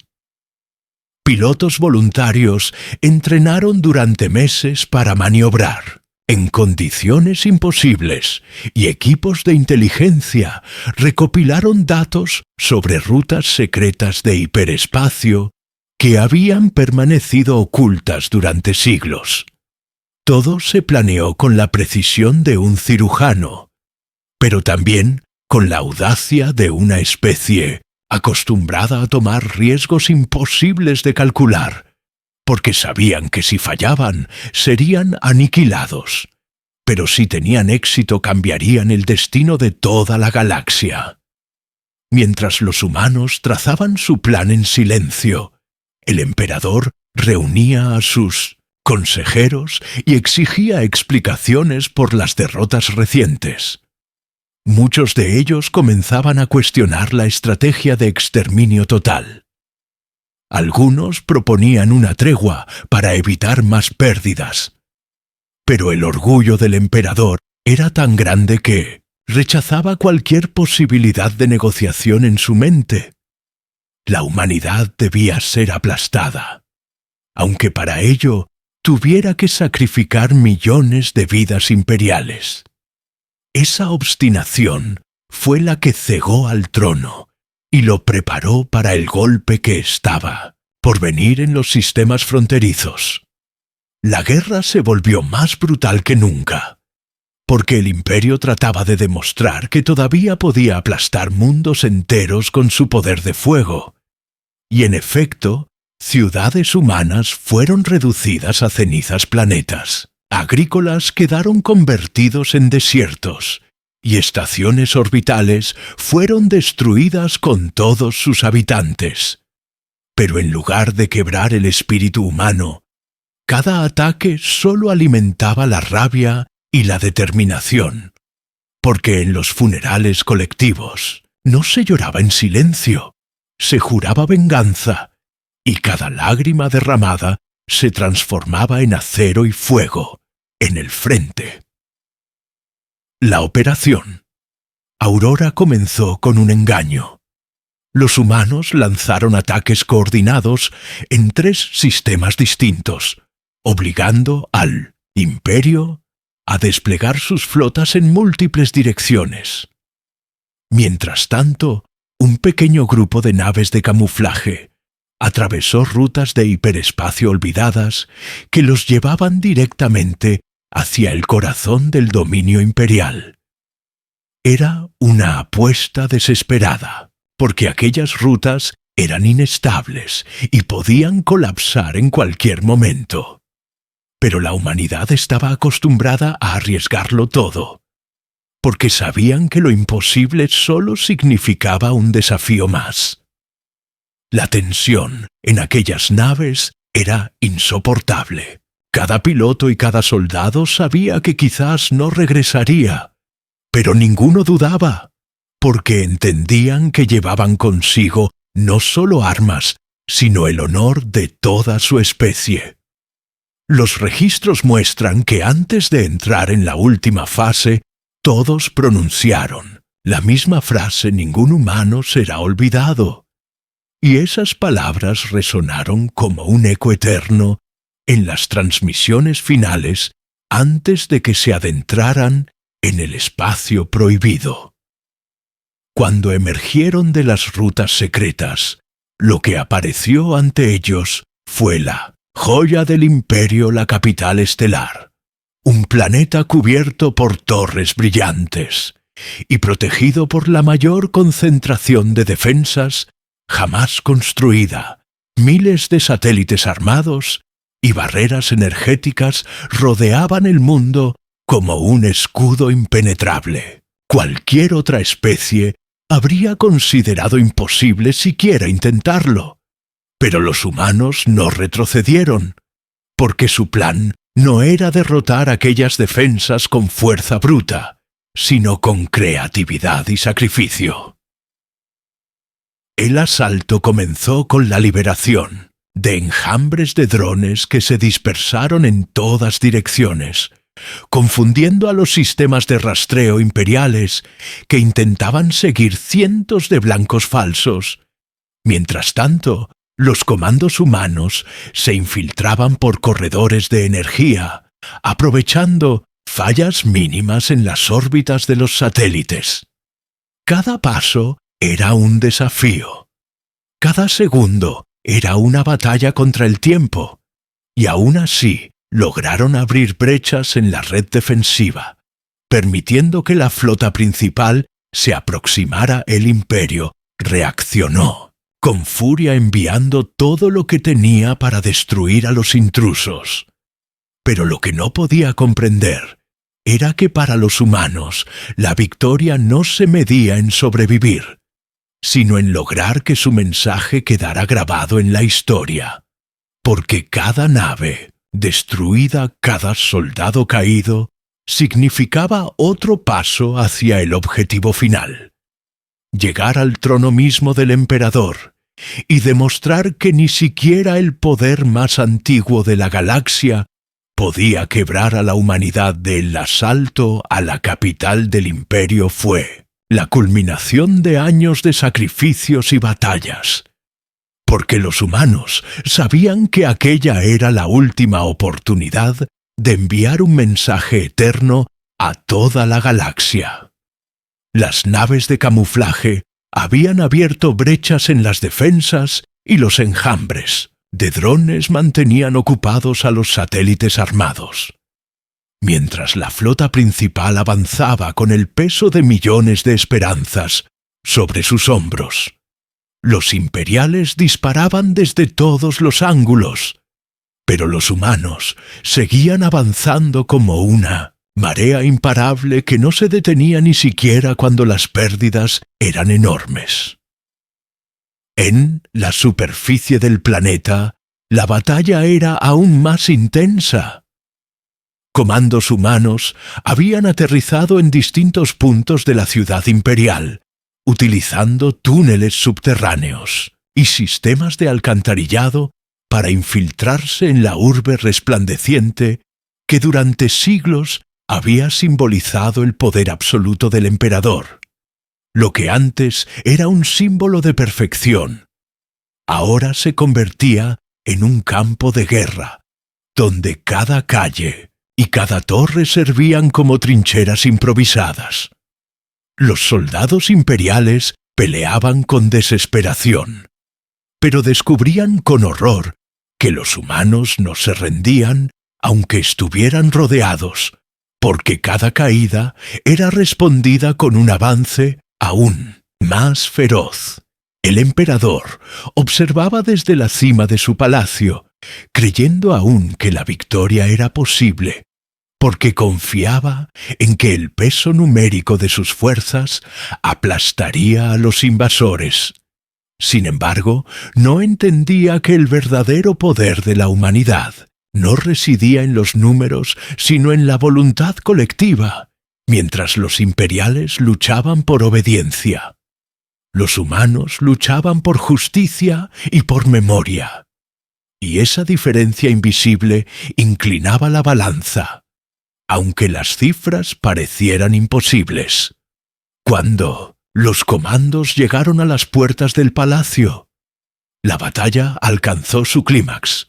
Pilotos voluntarios entrenaron durante meses para maniobrar en condiciones imposibles, y equipos de inteligencia recopilaron datos sobre rutas secretas de hiperespacio que habían permanecido ocultas durante siglos. Todo se planeó con la precisión de un cirujano, pero también con la audacia de una especie acostumbrada a tomar riesgos imposibles de calcular, porque sabían que si fallaban serían aniquilados, pero si tenían éxito cambiarían el destino de toda la galaxia. Mientras los humanos trazaban su plan en silencio, el emperador reunía a sus consejeros y exigía explicaciones por las derrotas recientes. Muchos de ellos comenzaban a cuestionar la estrategia de exterminio total. Algunos proponían una tregua para evitar más pérdidas. Pero el orgullo del emperador era tan grande que rechazaba cualquier posibilidad de negociación en su mente. La humanidad debía ser aplastada, aunque para ello tuviera que sacrificar millones de vidas imperiales. Esa obstinación fue la que cegó al trono y lo preparó para el golpe que estaba por venir en los sistemas fronterizos. La guerra se volvió más brutal que nunca, porque el imperio trataba de demostrar que todavía podía aplastar mundos enteros con su poder de fuego. Y en efecto, ciudades humanas fueron reducidas a cenizas planetas. Agrícolas quedaron convertidos en desiertos, y estaciones orbitales fueron destruidas con todos sus habitantes. Pero en lugar de quebrar el espíritu humano, cada ataque solo alimentaba la rabia y la determinación, porque en los funerales colectivos no se lloraba en silencio, se juraba venganza, y cada lágrima derramada se transformaba en acero y fuego en el frente. La operación Aurora comenzó con un engaño. Los humanos lanzaron ataques coordinados en 3 sistemas distintos, obligando al Imperio a desplegar sus flotas en múltiples direcciones. Mientras tanto, un pequeño grupo de naves de camuflaje atravesó rutas de hiperespacio olvidadas que los llevaban directamente hacia el corazón del dominio imperial. Era una apuesta desesperada, porque aquellas rutas eran inestables y podían colapsar en cualquier momento. Pero la humanidad estaba acostumbrada a arriesgarlo todo, porque sabían que lo imposible solo significaba un desafío más. La tensión en aquellas naves era insoportable. Cada piloto y cada soldado sabía que quizás no regresaría, pero ninguno dudaba, porque entendían que llevaban consigo no solo armas, sino el honor de toda su especie. Los registros muestran que antes de entrar en la última fase, todos pronunciaron la misma frase: ningún humano será olvidado. Y esas palabras resonaron como un eco eterno en las transmisiones finales antes de que se adentraran en el espacio prohibido. Cuando emergieron de las rutas secretas, lo que apareció ante ellos fue la joya del imperio, la capital estelar, un planeta cubierto por torres brillantes y protegido por la mayor concentración de defensas jamás construida. Miles de satélites armados y barreras energéticas rodeaban el mundo como un escudo impenetrable. Cualquier otra especie habría considerado imposible siquiera intentarlo. Pero los humanos no retrocedieron, porque su plan no era derrotar aquellas defensas con fuerza bruta, sino con creatividad y sacrificio. El asalto comenzó con la liberación de enjambres de drones que se dispersaron en todas direcciones, confundiendo a los sistemas de rastreo imperiales que intentaban seguir cientos de blancos falsos. Mientras tanto, los comandos humanos se infiltraban por corredores de energía, aprovechando fallas mínimas en las órbitas de los satélites. Cada paso era un desafío. Cada segundo era una batalla contra el tiempo, y aún así lograron abrir brechas en la red defensiva, permitiendo que la flota principal se aproximara. El Imperio reaccionó, con furia enviando todo lo que tenía para destruir a los intrusos. Pero lo que no podía comprender era que para los humanos la victoria no se medía en sobrevivir, sino en lograr que su mensaje quedara grabado en la historia. Porque cada nave destruida, cada soldado caído, significaba otro paso hacia el objetivo final: llegar al trono mismo del emperador y demostrar que ni siquiera el poder más antiguo de la galaxia podía quebrar a la humanidad. Del asalto a la capital del imperio fue la culminación de años de sacrificios y batallas, porque los humanos sabían que aquella era la última oportunidad de enviar un mensaje eterno a toda la galaxia. Las naves de camuflaje habían abierto brechas en las defensas y los enjambres de drones mantenían ocupados a los satélites armados. Mientras la flota principal avanzaba con el peso de millones de esperanzas sobre sus hombros, los imperiales disparaban desde todos los ángulos, pero los humanos seguían avanzando como una marea imparable que no se detenía ni siquiera cuando las pérdidas eran enormes. En la superficie del planeta, la batalla era aún más intensa. Comandos humanos habían aterrizado en distintos puntos de la ciudad imperial, utilizando túneles subterráneos y sistemas de alcantarillado para infiltrarse en la urbe resplandeciente que durante siglos había simbolizado el poder absoluto del emperador. Lo que antes era un símbolo de perfección, ahora se convertía en un campo de guerra, donde cada calle y cada torre servían como trincheras improvisadas. Los soldados imperiales peleaban con desesperación, pero descubrían con horror que los humanos no se rendían aunque estuvieran rodeados, porque cada caída era respondida con un avance aún más feroz. El emperador observaba desde la cima de su palacio, creyendo aún que la victoria era posible, porque confiaba en que el peso numérico de sus fuerzas aplastaría a los invasores. Sin embargo, no entendía que el verdadero poder de la humanidad no residía en los números, sino en la voluntad colectiva. Mientras los imperiales luchaban por obediencia, los humanos luchaban por justicia y por memoria. Y esa diferencia invisible inclinaba la balanza, aunque las cifras parecieran imposibles. Cuando los comandos llegaron a las puertas del palacio, la batalla alcanzó su clímax.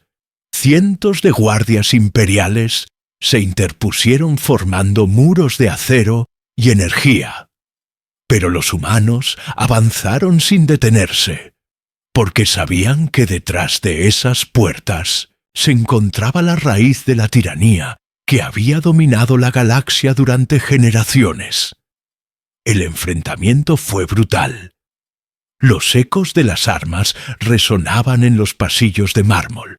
Cientos de guardias imperiales se interpusieron formando muros de acero y energía. Pero los humanos avanzaron sin detenerse, porque sabían que detrás de esas puertas se encontraba la raíz de la tiranía que había dominado la galaxia durante generaciones. El enfrentamiento fue brutal. Los ecos de las armas resonaban en los pasillos de mármol,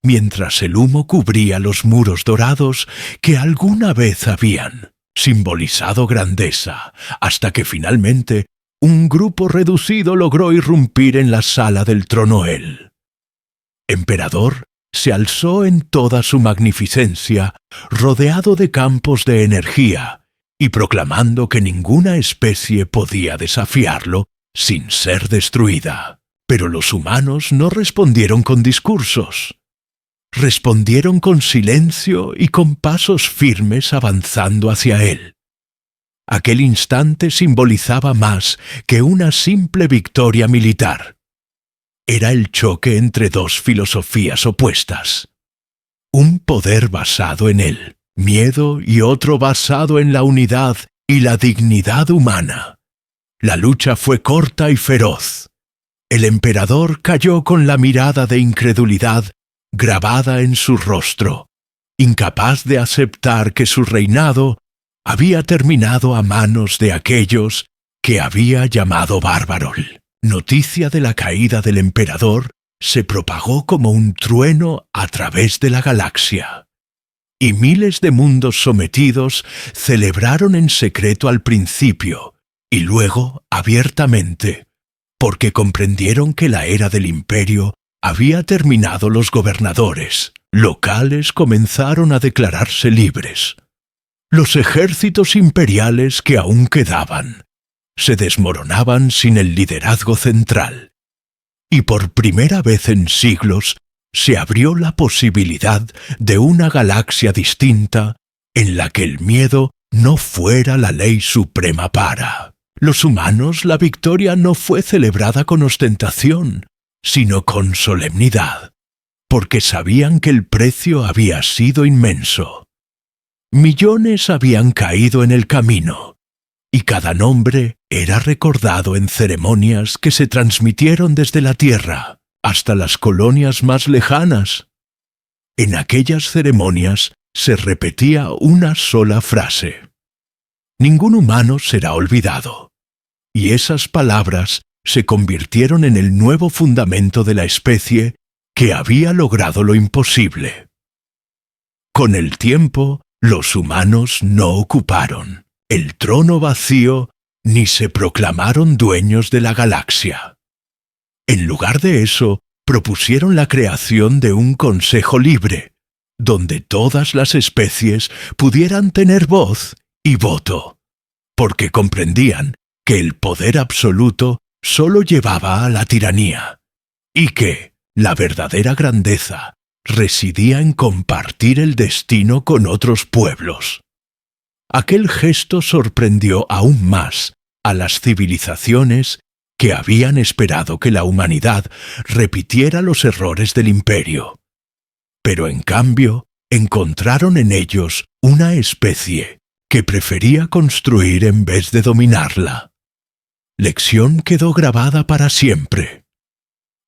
mientras el humo cubría los muros dorados que alguna vez habían simbolizado grandeza, hasta que finalmente un grupo reducido logró irrumpir en la sala del trono. El emperador se alzó en toda su magnificencia, rodeado de campos de energía, y proclamando que ninguna especie podía desafiarlo sin ser destruida. Pero los humanos no respondieron con discursos. Respondieron con silencio y con pasos firmes avanzando hacia él. Aquel instante simbolizaba más que una simple victoria militar. Era el choque entre dos filosofías opuestas. Un poder basado en el miedo y otro basado en la unidad y la dignidad humana. La lucha fue corta y feroz, el emperador cayó con la mirada de incredulidad grabada en su rostro, incapaz de aceptar que su reinado había terminado a manos de aquellos que había llamado bárbaros. Noticia de la caída del emperador se propagó como un trueno a través de la galaxia, y miles de mundos sometidos celebraron en secreto al principio y luego abiertamente, porque comprendieron que la era del imperio había terminado. Los gobernadores locales comenzaron a declararse libres. Los ejércitos imperiales que aún quedaban se desmoronaban sin el liderazgo central, y por primera vez en siglos se abrió la posibilidad de una galaxia distinta en la que el miedo no fuera la ley suprema para los humanos. La victoria no fue celebrada con ostentación, sino con solemnidad, porque sabían que el precio había sido inmenso. Millones habían caído en el camino, y cada nombre era recordado en ceremonias que se transmitieron desde la Tierra hasta las colonias más lejanas. En aquellas ceremonias se repetía una sola frase: ningún humano será olvidado. Y esas palabras se convirtieron en el nuevo fundamento de la especie que había logrado lo imposible. Con el tiempo, los humanos no ocuparon el trono vacío ni se proclamaron dueños de la galaxia. En lugar de eso, propusieron la creación de un consejo libre, donde todas las especies pudieran tener voz y voto, porque comprendían que el poder absoluto solo llevaba a la tiranía, y que la verdadera grandeza residía en compartir el destino con otros pueblos. Aquel gesto sorprendió aún más a las civilizaciones que habían esperado que la humanidad repitiera los errores del imperio. Pero en cambio, encontraron en ellos una especie que prefería construir en vez de dominarla. Lección quedó grabada para siempre.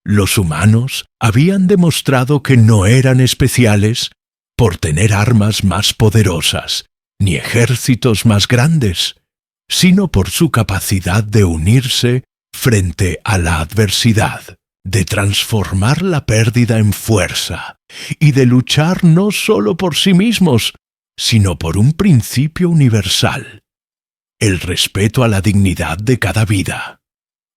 Los humanos habían demostrado que no eran especiales por tener armas más poderosas ni ejércitos más grandes, sino por su capacidad de unirse frente a la adversidad, de transformar la pérdida en fuerza y de luchar no solo por sí mismos, sino por un principio universal: el respeto a la dignidad de cada vida.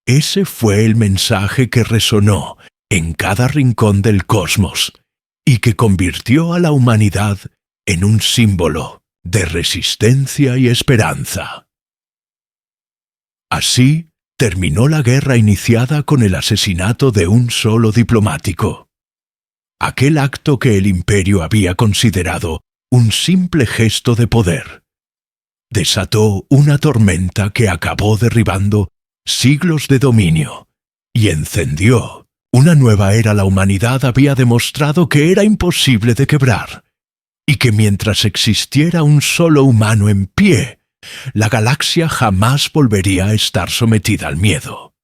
Ese fue el mensaje que resonó en cada rincón del cosmos y que convirtió a la humanidad en un símbolo de resistencia y esperanza. Así terminó la guerra iniciada con el asesinato de un solo diplomático. Aquel acto que el imperio había considerado un simple gesto de poder desató una tormenta que acabó derribando siglos de dominio y encendió una nueva era. La humanidad había demostrado que era imposible de quebrar y que mientras existiera un solo humano en pie, la galaxia jamás volvería a estar sometida al miedo.